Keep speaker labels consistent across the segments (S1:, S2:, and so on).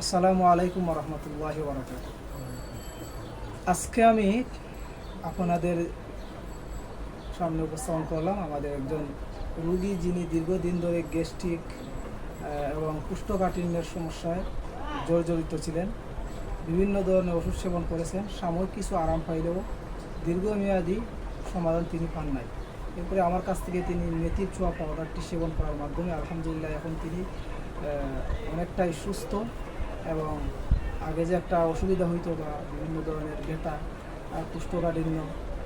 S1: আসসালামু আলাইকুম রহমতুল্লাহি ওয়া বারাকাতুহু। আজকে আমি আপনাদের সামনে উপস্থাপন করলাম আমাদের একজন রোগী, যিনি দীর্ঘদিন ধরে গ্যাস্ট্রিক এবং কোষ্ঠকাঠিন্যের সমস্যায় জর্জরিত ছিলেন। বিভিন্ন ধরনের ওষুধ সেবন করেছেন, সাময়িক কিছু আরাম পাইলেও দীর্ঘমেয়াদী সমাধান তিনি পান নাই। এরপরে আমার কাছ থেকে তিনি মেথির ছোঁয়া পাউডারটি সেবন করার মাধ্যমে আলহামদুলিল্লাহ এখন তিনি অনেকটাই সুস্থ এবং আগে যে একটা অসুবিধা হইতো বা বিভিন্ন ধরনের ব্যথা, কোষ্ঠকাঠিন্য,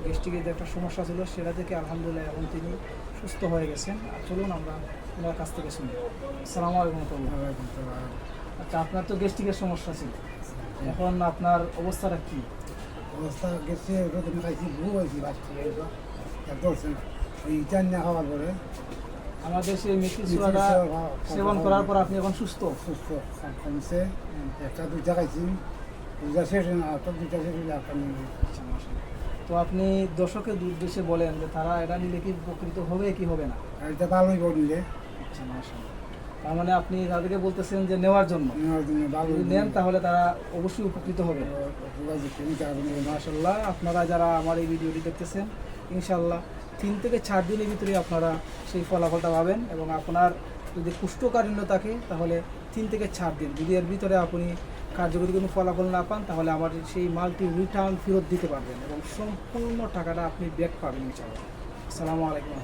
S1: গ্যাস্ট্রিকের যে একটা সমস্যা ছিল, সেটা থেকে আলহামদুলিল্লাহ এখন তিনি সুস্থ হয়ে গেছেন। আর চলুন আমরা ওনার কাছ থেকে শুনি। আসসালামু আলাইকুম। আচ্ছা, আপনার তো গ্যাস্ট্রিকের সমস্যা ছিল, এখন আপনার অবস্থাটা কী?
S2: অবস্থা গেছে ওটা খাইছি ভুল হয়েছি বাচ্চা ধরছে না ওই ইটান না খাওয়ার পরে
S1: আমাদের সেই মেথির ছোঁয়াটা সেবন করার পর আপনি এখন সুস্থ?
S2: সুস্থ কমছে। একটা দুইটা খাইছি, দুইটা শেষ হয় না, তো দুইটা শেষ হলে একটা নিয়ে
S1: আচ্ছা, মাশাআল্লাহ। তো আপনি দর্শকের উদ্দেশ্যে বলেন যে তারা এটা নিলে কি উপকৃত হবে কি হবে না?
S2: এটা ভালোই করলে
S1: আচ্ছা, মাশাআল্লাহ। তার মানে আপনি তাদেরকে বলতেছেন যে নেওয়ার জন্য,
S2: নেওয়ার জন্য ভালো
S1: যদি নেন তাহলে তারা অবশ্যই উপকৃত হবে। মাশাআল্লাহ, আপনারা যারা আমার এই ভিডিওটি দেখতেছেন, ইনশাআল্লাহ 3 থেকে 4 দিনের ভিতরে আপনারা সেই ফলাফলটা পাবেন। এবং আপনার যদি কোষ্ঠকাঠিন্য থাকে তাহলে 3 থেকে 4 দিন, যদি এর ভিতরে আপনি কার্যকরী কোনো ফলাফল না পান তাহলে আমার সেই মালটি রিটার্ন ফেরত দিতে পারবেন এবং সম্পূর্ণ টাকাটা আপনি ব্যাক পাবেন ইনশাআল্লাহ। আসসালামু আলাইকুম।